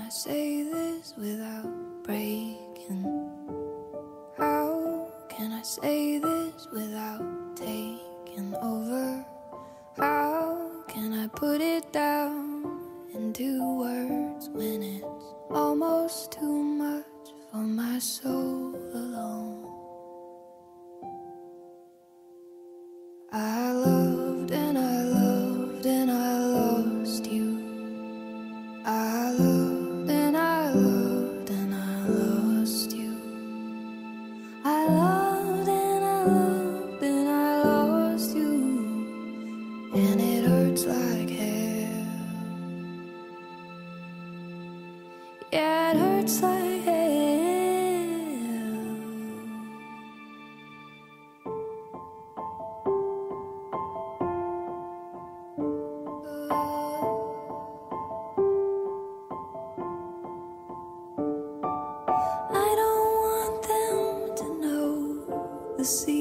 I say this without breaking? How can I say this without taking over? How can I put it down into words when it's almost too much for my soul alone? I loved and I loved and I lost you. I loved and I loved and I lost you. I loved and I loved and I lost you. And it hurts like hell. Yeah, it hurts like hell. I don't want them to know the secret.